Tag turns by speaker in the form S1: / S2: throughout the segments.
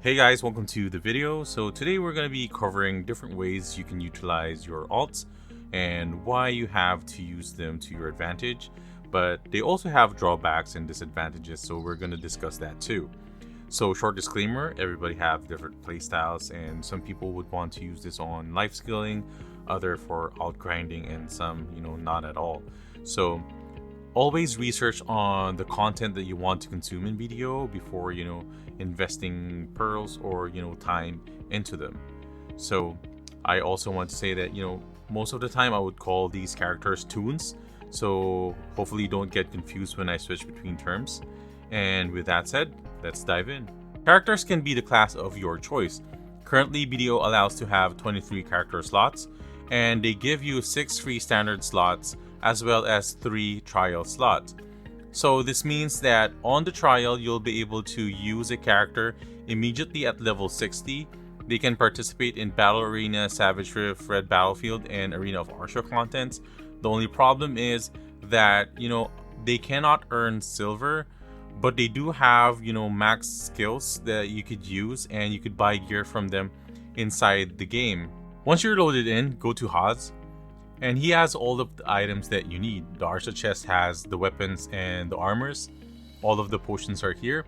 S1: Hey guys, welcome to the video. So today we're going to be covering different ways you can utilize your alts and why you have to use them to your advantage, but they also have drawbacks and disadvantages, so we're going to discuss that too. So short disclaimer, everybody have different playstyles and some people would want to use this on life skilling, other for alt grinding, and some, not at all. So always research on the content that you want to consume in BDO before, investing pearls or, time into them. So I also want to say that, most of the time I would call these characters toons. So hopefully you don't get confused when I switch between terms. And with that said, let's dive in. Characters can be the class of your choice. Currently, BDO allows to have 23 character slots, and they give you 6 free standard slots as well as 3 trial slots. So this means that on the trial, you'll be able to use a character immediately at level 60. They can participate in Battle Arena, Savage Rift, Red Battlefield, and Arena of Arsha contents. The only problem is that, they cannot earn silver, but they do have, max skills that you could use, and you could buy gear from them inside the game. Once you're loaded in, go to Haas, and he has all of the items that you need. The Arsha chest has the weapons and the armors. All of the potions are here.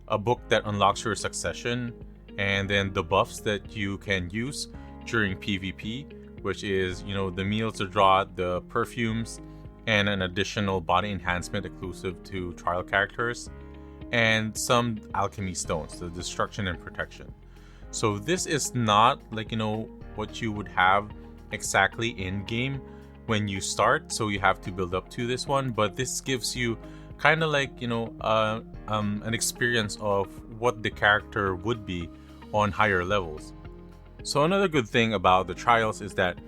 S1: A book that unlocks your succession, and then the buffs that you can use during PvP, which is, the meals to draw, the perfumes, and an additional body enhancement exclusive to trial characters, and some alchemy stones, the destruction and protection. So this is not like, what you would have exactly in game when you start, so you have to build up to this one, but this gives you kind of like, an experience of what the character would be on higher levels. So another good thing about the trials is that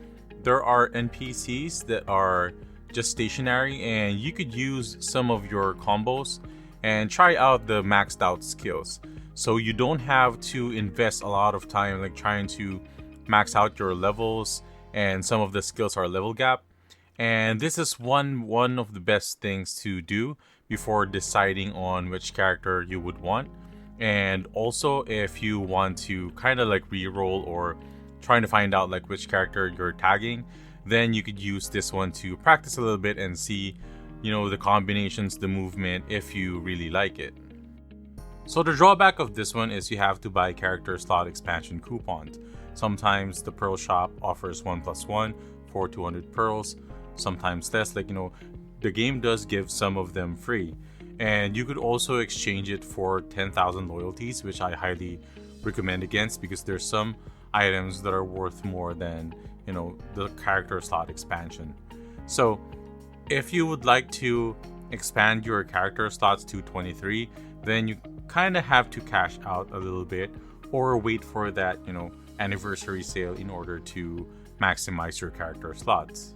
S1: there are NPCs that are just stationary, and you could use some of your combos and try out the maxed out skills. So you don't have to invest a lot of time like trying to max out your levels, and some of the skills are level gap. And this is one of the best things to do before deciding on which character you would want. And also if you want to kind of like reroll or trying to find out like which character you're tagging, then you could use this one to practice a little bit and see, the combinations, the movement, if you really like it. So the drawback of this one is you have to buy character slot expansion coupons. Sometimes the pearl shop offers 1+1 for 200 pearls, sometimes less. The game does give some of them free. And you could also exchange it for 10,000 loyalties, which I highly recommend against, because there's some items that are worth more than, the character slot expansion. So if you would like to expand your character slots to 23, then you kind of have to cash out a little bit or wait for that, anniversary sale in order to maximize your character slots.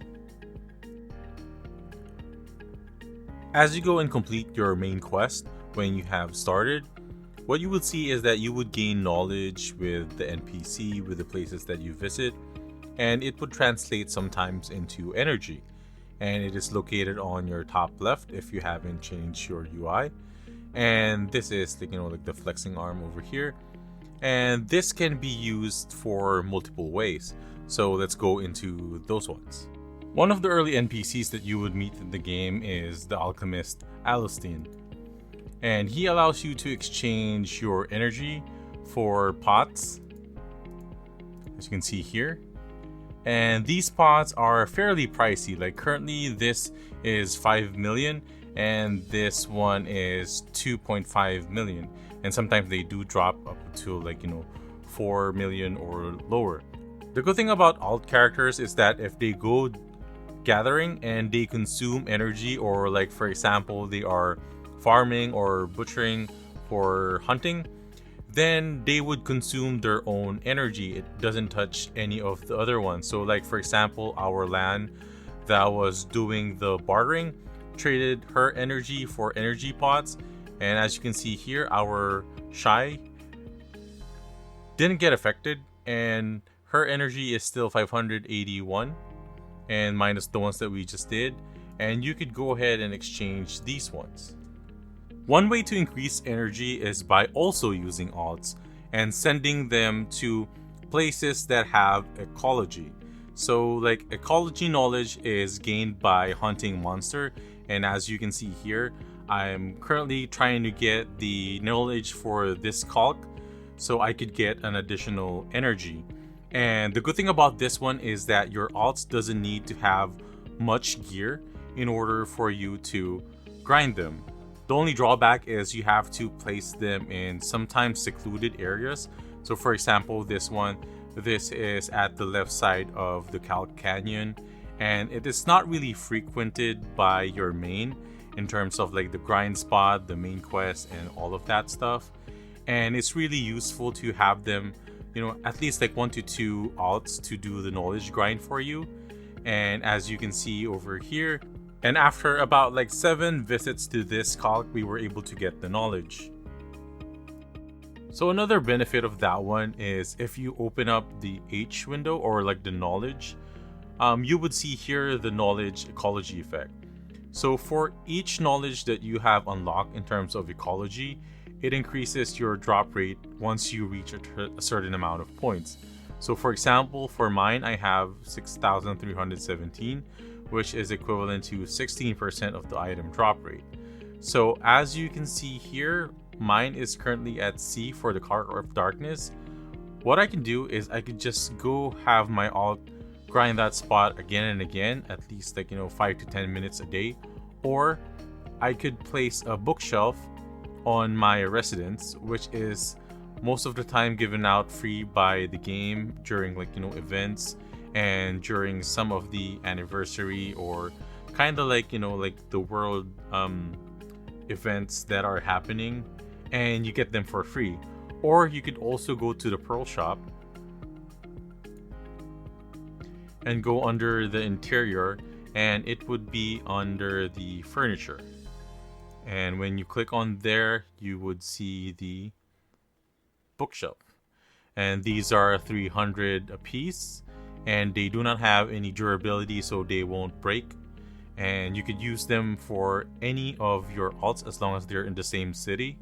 S1: As you go and complete your main quest, when you have started, what you would see is that you would gain knowledge with the NPC, with the places that you visit, and it would translate sometimes into energy. And it is located on your top left if you haven't changed your UI. And this is like the flexing arm over here. And this can be used for multiple ways. So let's go into those ones. One of the early NPCs that you would meet in the game is the alchemist Alistine. And he allows you to exchange your energy for pots, as you can see here. And these pots are fairly pricey. Like currently this is 5 million and this one is 2.5 million. And sometimes they do drop up to 4 million or lower. The good thing about alt characters is that if they go gathering and they consume energy, or like for example they are farming or butchering for hunting, then they would consume their own energy. It doesn't touch any of the other ones. So like for example, our land that was doing the bartering traded her energy for energy pots, and as you can see here, our Shy didn't get affected and her energy is still 581 and minus the ones that we just did, and you could go ahead and exchange these ones. One way to increase energy is by also using alts, and sending them to places that have ecology. So like ecology knowledge is gained by hunting monster, and as you can see here, I'm currently trying to get the knowledge for this calc so I could get an additional energy. And the good thing about this one is that your alts doesn't need to have much gear in order for you to grind them. The only drawback is you have to place them in sometimes secluded areas. So for example, this is at the left side of the Calc Canyon, and it is not really frequented by your main in terms of like the grind spot, the main quest, and all of that stuff. And it's really useful to have them, at least like 1 to 2 alts to do the knowledge grind for you. And as you can see over here, and after about like 7 visits to this calc, we were able to get the knowledge. So another benefit of that one is if you open up the H window, or like the knowledge, you would see here the knowledge ecology effect. So for each knowledge that you have unlocked in terms of ecology, it increases your drop rate once you reach a certain amount of points. So for example, for mine, I have 6,317, which is equivalent to 16% of the item drop rate. So as you can see here, mine is currently at C for the Color of Darkness. What I can do is I could just go have my alt grind that spot again and again, at least like 5 to 10 minutes a day, or I could place a bookshelf on my residence, which is most of the time given out free by the game during like events and during some of the anniversary, or kind of like like the world events that are happening, and you get them for free. Or you could also go to the Pearl shop and go under the interior, and it would be under the furniture. And when you click on there, you would see the bookshelf. And these are 300 a piece, and they do not have any durability, so they won't break. And you could use them for any of your alts as long as they're in the same city.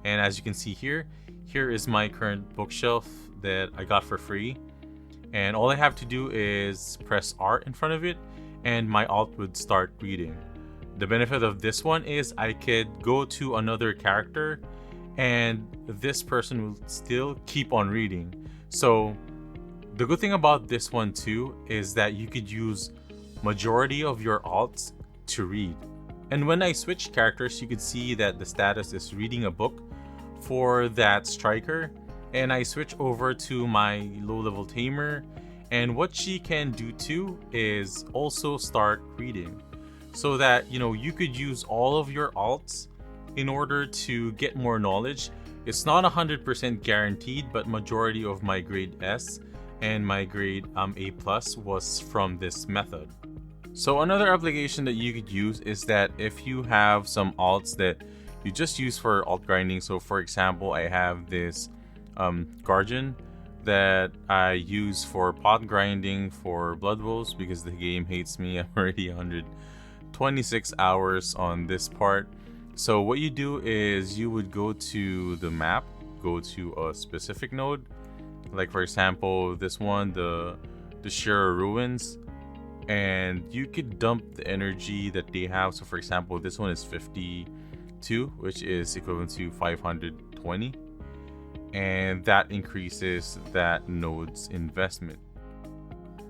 S1: And as you can see here is my current bookshelf that I got for free. And all I have to do is press R in front of it, and my alt would start reading. The benefit of this one is I could go to another character, and this person will still keep on reading. So the good thing about this one too is that you could use majority of your alts to read. And when I switch characters, you could see that the status is reading a book for that striker, and I switch over to my low level tamer, and what she can do too is also start reading, so that you could use all of your alts in order to get more knowledge. It's not 100% guaranteed, but majority of my grade S and my grade A+ was from this method. So another application that you could use is that if you have some alts that you just use for alt grinding. So for example, I have this Guardian that I use for pot grinding for Blood Wolves because the game hates me. I'm already 126 hours on this part. So what you do is you would go to the map, go to a specific node, like for example this one, the Shira Ruins, and you could dump the energy that they have. So for example, this one is 52, which is equivalent to 520, and that increases that node's investment.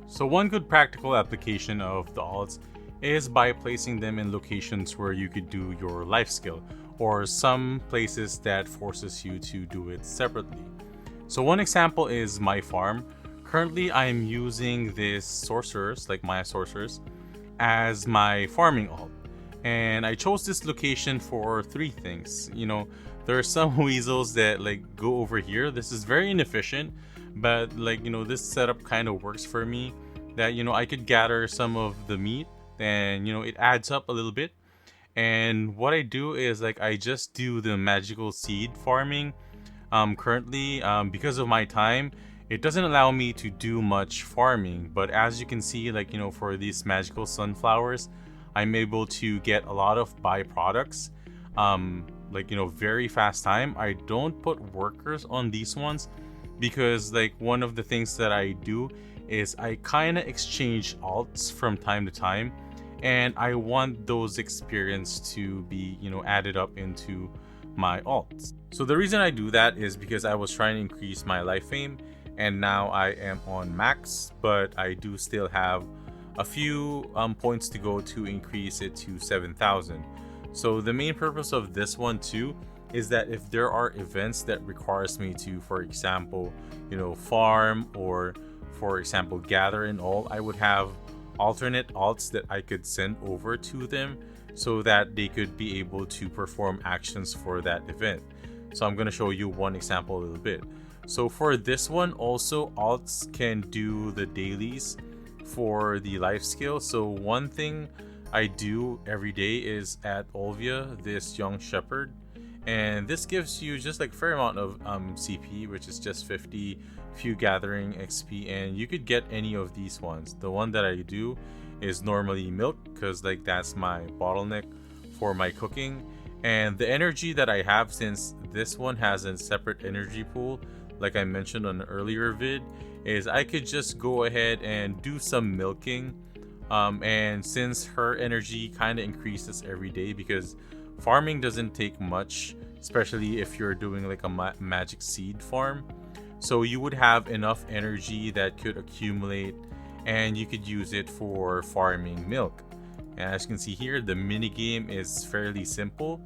S1: So one good practical application of the alts is by placing them in locations where you could do your life skill, or some places that forces you to do it separately. So one example is my farm. Currently I'm using this sorcerers, like Maya sorcerers, as my farming alt, and I chose this location for 3 things. There are some weasels that like go over here. This is very inefficient, but like this setup kind of works for me, that I could gather some of the meat, and it adds up a little bit. And what I do is like I just do the magical seed farming. Currently, because of my time, it doesn't allow me to do much farming, but as you can see, like for these magical sunflowers, I'm able to get a lot of byproducts, like, you know, very fast time. I don't put workers on these ones because like one of the things that I do is I kind of exchange alts from time to time, and I want those experience to be, you know, added up into my alts. So the reason I do that is because I was trying to increase my life fame, and now I am on max, but I do still have a few points to go to increase it to 7,000. So the main purpose of this one too is that if there are events that requires me to, for example, you know, farm, or for example gather and all, I would have alternate alts that I could send over to them so that they could be able to perform actions for that event. So I'm going to show you one example a little bit. So for this one also, alts can do the dailies for the life skill. So one thing I do every day is at Olvia, this young shepherd, and this gives you just like fair amount of CP, which is just 50, few gathering XP, and you could get any of these ones. The one that I do is normally milk, because like that's my bottleneck for my cooking. And the energy that I have, since this one has a separate energy pool, like I mentioned on an earlier vid, is I could just go ahead and do some milking. And since her energy kind of increases every day, because farming doesn't take much, especially if you're doing like a magic seed farm, so you would have enough energy that could accumulate and you could use it for farming milk. And as you can see here, the mini game is fairly simple,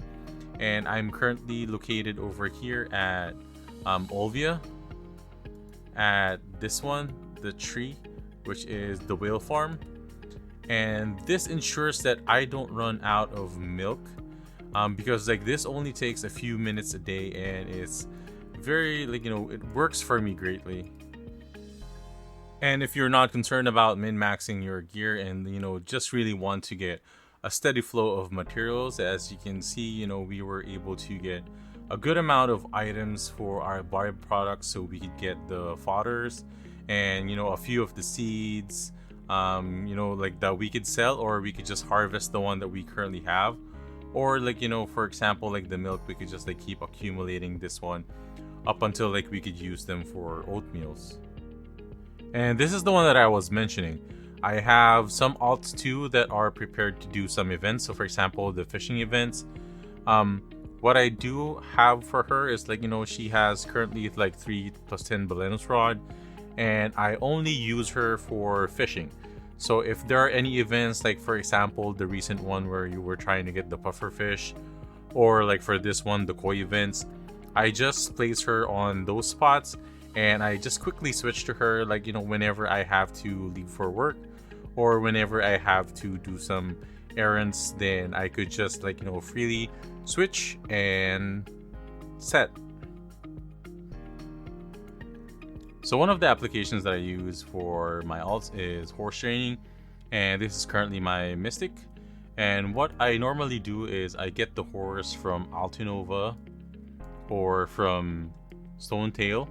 S1: and I'm currently located over here at Olvia, at this one, the tree, which is the whale farm. And this ensures that I don't run out of milk, because like this only takes a few minutes a day, and it's very, like, you know, it works for me greatly. And if you're not concerned about min-maxing your gear and, you know, just really want to get a steady flow of materials, as you can see, you know, we were able to get a good amount of items for our byproducts, so we could get the fodders and, you know, a few of the seeds, you know, like that we could sell, or we could just harvest the one that we currently have, or like, you know, for example, like the milk, we could just like keep accumulating this one up until like we could use them for oatmeals. And this is the one that I was mentioning. I have some alts too that are prepared to do some events. So for example, the fishing events. What I do have for her is, like, you know, she has currently like 3+10 Balenos rod, and I only use her for fishing. So if there are any events, like for example the recent one where you were trying to get the puffer fish, or like for this one, the koi events, I just place her on those spots, and I just quickly switch to her, like, you know, whenever I have to leave for work, or whenever I have to do some errands, then I could just, like, you know, freely switch and set. So one of the applications that I use for my alts is horse training, and this is currently my mystic. And what I normally do is I get the horse from Altinova or from Stonetail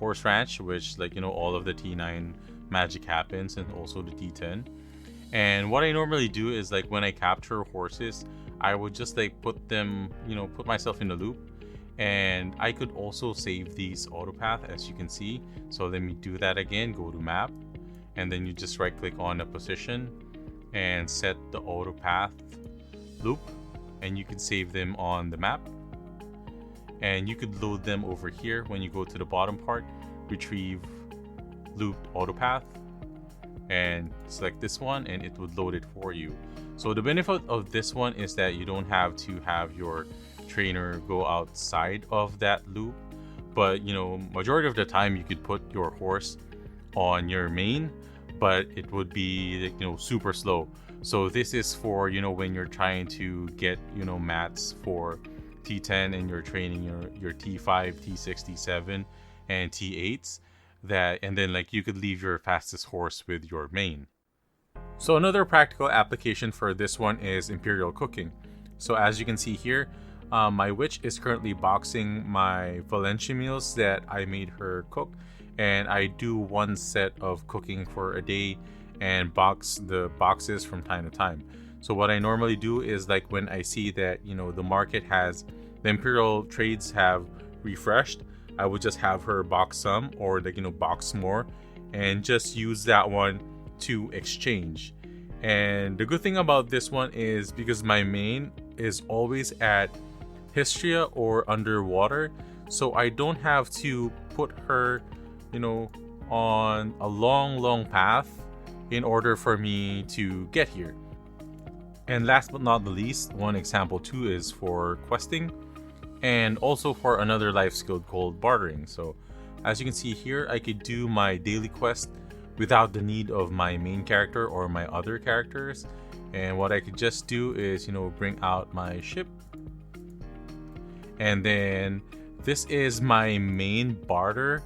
S1: Horse Ranch, which, like, you know, all of the T9 magic happens, and also the T10. And what I normally do is, like, when I capture horses, I would just like put them, you know, put myself in a loop. And I could also save these autopath, as you can see. So let me do that again. Go to map, and then you just right click on a position and set the autopath loop, and you can save them on the map. And you could load them over here. When you go to the bottom part, retrieve looped autopath, and select this one, and it would load it for you. So the benefit of this one is that you don't have to have your trainer go outside of that loop, but, you know, majority of the time you could put your horse on your main, but it would be, like, you know, super slow. So this is for, you know, when you're trying to get, you know, mats for T10 and you're training your T5, T6, T7 and T8s, that, and then like you could leave your fastest horse with your main. So another practical application for this one is Imperial Cooking. So as you can see here, my witch is currently boxing my Valencia meals that I made her cook, and I do one set of cooking for a day and box the boxes from time to time. So what I normally do is, like, when I see that, you know, the market has the Imperial trades have refreshed, I would just have her box some, or like, box more, and just use that one to exchange. And the good thing about this one is because my main is always at Histria or underwater, so I don't have to put her, on a long path in order for me to get here. And last but not the least, one example too is for questing, and also for another life skill called bartering. So as you can see here, I could do my daily quest without the need of my main character or my other characters. And what I could just do is, bring out my ship. And then this is my main barter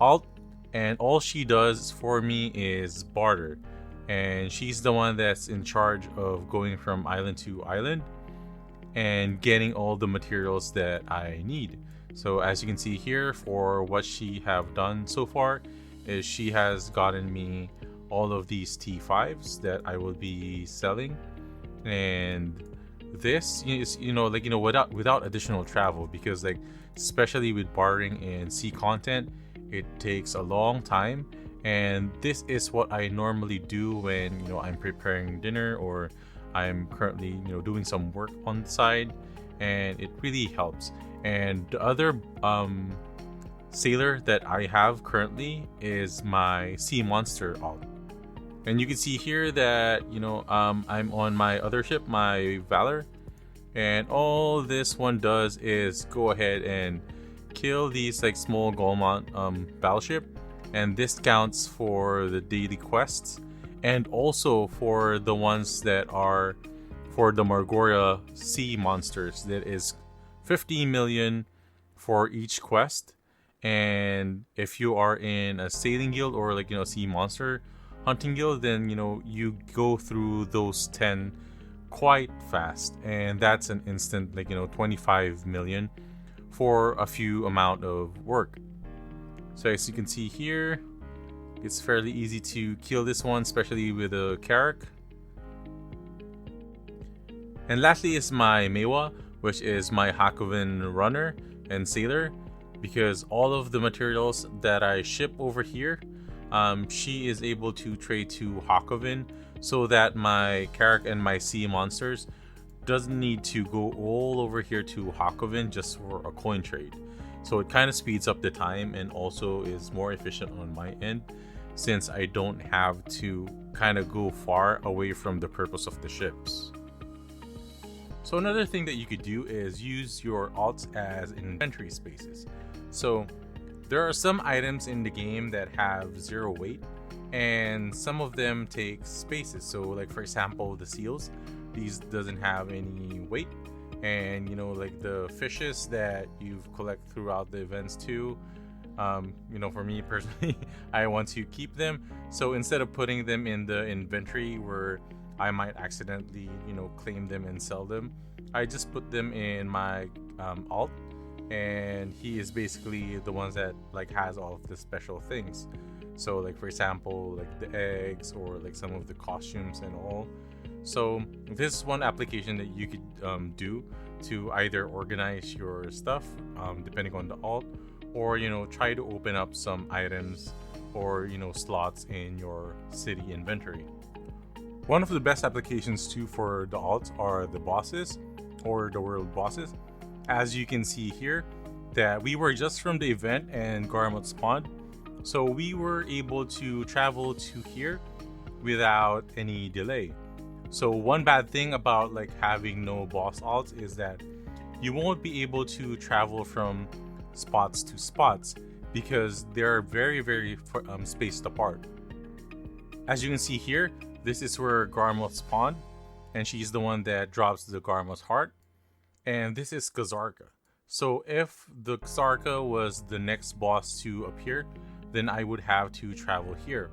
S1: alt, and all she does for me is barter. And she's the one that's in charge of going from island to island and getting all the materials that I need. So as you can see here, for what she have done so far is she has gotten me all of these T5s that I will be selling. And this is, without additional travel, because especially with bartering and sea content, it takes a long time. And this is what I normally do when I'm preparing dinner, or I'm currently doing some work on the side, and it really helps. And the other sailor that I have currently is my sea monster alt. And you can see here that I'm on my other ship, my Valor, and all this one does is go ahead and kill these small Golmont battleship. And this counts for the daily quests, and also for the ones that are for the Margoria sea monsters. That is 50 million for each quest. And if you are in a sailing guild or sea monster hunting guild, then you go through those 10 quite fast, and that's an instant 25 million for a few amount of work. So as you can see here, it's fairly easy to kill this one, especially with a Carrack. And lastly is my Mewa, which is my Hakoven runner and sailor, because all of the materials that I ship over here, she is able to trade to Hakoven, so that my Carrack and my sea monsters doesn't need to go all over here to Hakoven just for a coin trade. So it kind of speeds up the time, and also is more efficient on my end, since I don't have to kind of go far away from the purpose of the ships. So another thing that you could do is use your alts as inventory spaces. So there are some items in the game that have 0 weight, and some of them take spaces. So for example, the seals, these doesn't have any weight. And the fishes that you've collected throughout the events too, for me personally, I want to keep them. So instead of putting them in the inventory where I might accidentally claim them and sell them, I just put them in my alt, and he is basically the ones that has all of the special things. So for example, the eggs, or some of the costumes and all. So this is one application that you could do to either organize your stuff depending on the alt, or try to open up some items or slots in your city inventory. One of the best applications too for the alts are the bosses, or the world bosses. As you can see here, that we were just from the event and Garmot spawned, so we were able to travel to here without any delay. So one bad thing about having no boss alts is that you won't be able to travel from spots to spots, because they're very spaced apart. As you can see here, this is where Garmoth spawned, and she's the one that drops the Garmoth heart. And this is Kazarka. So if the Kazarka was the next boss to appear, then I would have to travel here.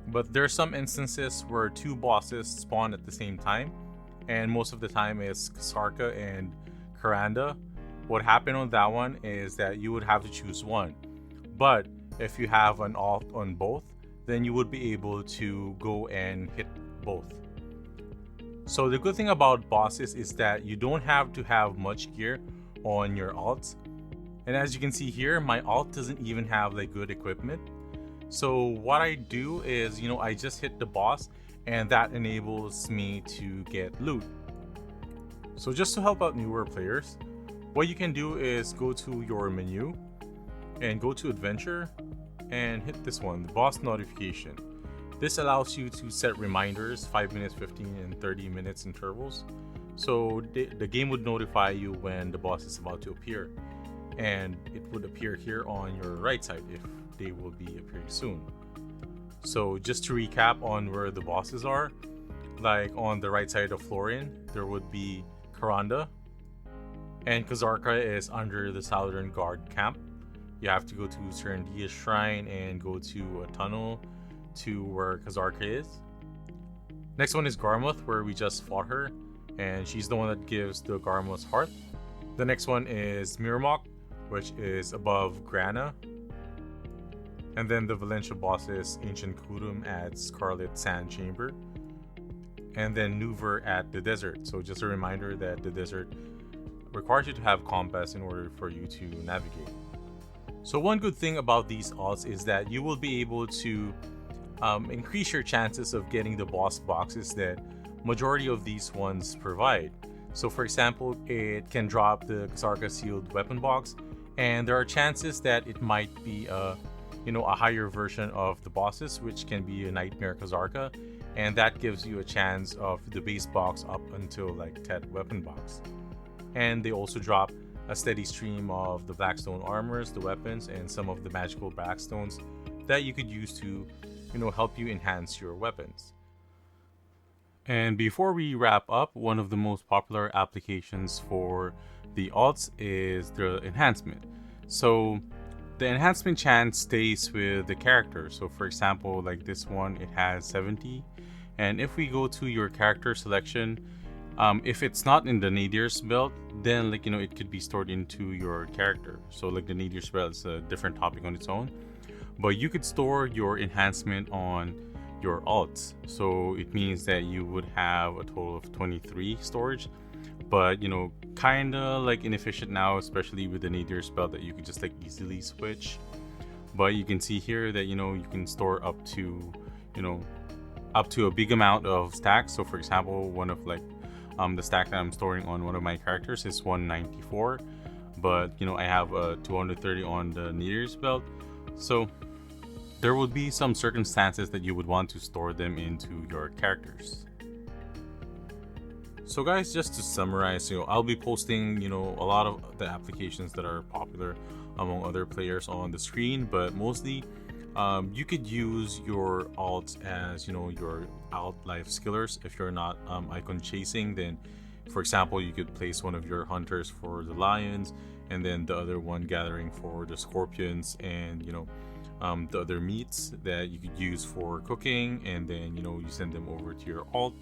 S1: But there are some instances where 2 bosses spawn at the same time, and most of the time it's Kazarka and Karanda. What happened on that one is that you would have to choose one. But if you have an alt on both, then you would be able to go and hit both. So the good thing about bosses is that you don't have to have much gear on your alts. And as you can see here, my alt doesn't even have like good equipment. So what I do is, I just hit the boss, and that enables me to get loot. So just to help out newer players, what you can do is go to your menu and go to adventure and hit this one, the boss notification. This allows you to set reminders, 5 minutes, 15 and 30 minutes intervals. So the game would notify you when the boss is about to appear, and it would appear here on your right side if they will be appearing soon. So just to recap on where the bosses are, like on the right side of Florian, there would be Karanda, and Kazarka is under the Southern Guard camp. You have to go to Serendia's Shrine and go to a tunnel to where Kazarka is. Next one is Garmuth, where we just fought her, and she's the one that gives the Garmuth's heart. The next one is Miramok, which is above Grana. And then the Valencia boss is Ancient Kudum at Scarlet Sand Chamber. And then Nuver at the desert. So just a reminder that the desert requires you to have compass in order for you to navigate. So one good thing about these alts is that you will be able to increase your chances of getting the boss boxes that majority of these ones provide. So for example, it can drop the Kazarka sealed weapon box, and there are chances that it might be a higher version of the bosses, which can be a Nightmare Kazarka, and that gives you a chance of the base box up until like Tet weapon box. And they also drop a steady stream of the Blackstone armors, the weapons, and some of the magical Blackstones that you could use to help you enhance your weapons. And before we wrap up, one of the most popular applications for the alts is the enhancement. So the enhancement chance stays with the character. So for example, like this one, it has 70. And if we go to your character selection, if it's not in the Nadir's belt, then it could be stored into your character. So like the Nadir's belt is a different topic on its own. But you could store your enhancement on your alts. So it means that you would have a total of 23 storage. But kinda like inefficient now, especially with the Nadir spell that you could just easily switch. But you can see here that you can store up to a big amount of stacks. So for example, one of the stack that I'm storing on one of my characters is 194, but I have 230 on the Nadir's belt. So there would be some circumstances that you would want to store them into your characters. So guys, just to summarize, I'll be posting, a lot of the applications that are popular among other players on the screen, but mostly you could use your alts as, your alt life skillers. If you're not icon chasing, then for example, you could place one of your hunters for the lions, and then the other one gathering for the scorpions, and the other meats that you could use for cooking, and then you send them over to your alt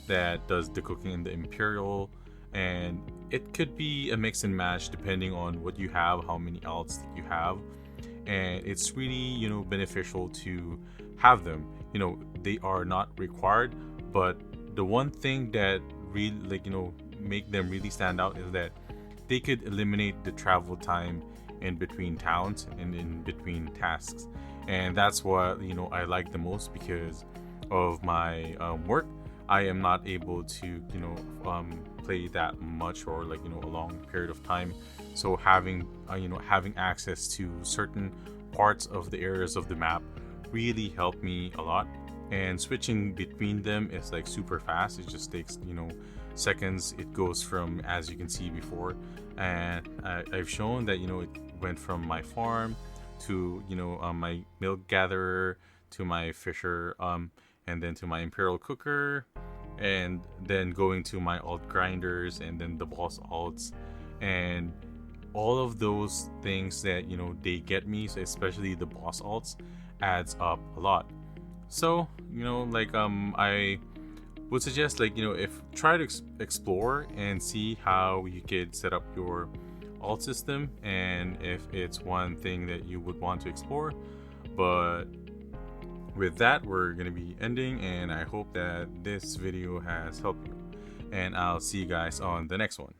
S1: that does the cooking in the Imperial. And it could be a mix and match depending on what you have, how many alts that you have, and it's really beneficial to have them. They are not required, but the one thing that really make them really stand out is that they could eliminate the travel time in between towns and in between tasks. And that's what I like the most, because of my work. I am not able to play that much, or a long period of time. So having access to certain parts of the areas of the map really helped me a lot. And switching between them is super fast. It just takes seconds. It goes from, as you can see before, and I've shown that it went from my farm to my milk gatherer to my fisher, and then to my Imperial cooker, and then going to my alt grinders, and then the boss alts, and all of those things that they get me. So especially the boss alts adds up a lot. So I would suggest if try to explore and see how you could set up your alt system, and if it's one thing that you would want to explore. But with that, we're going to be ending, and I hope that this video has helped you, and I'll see you guys on the next one.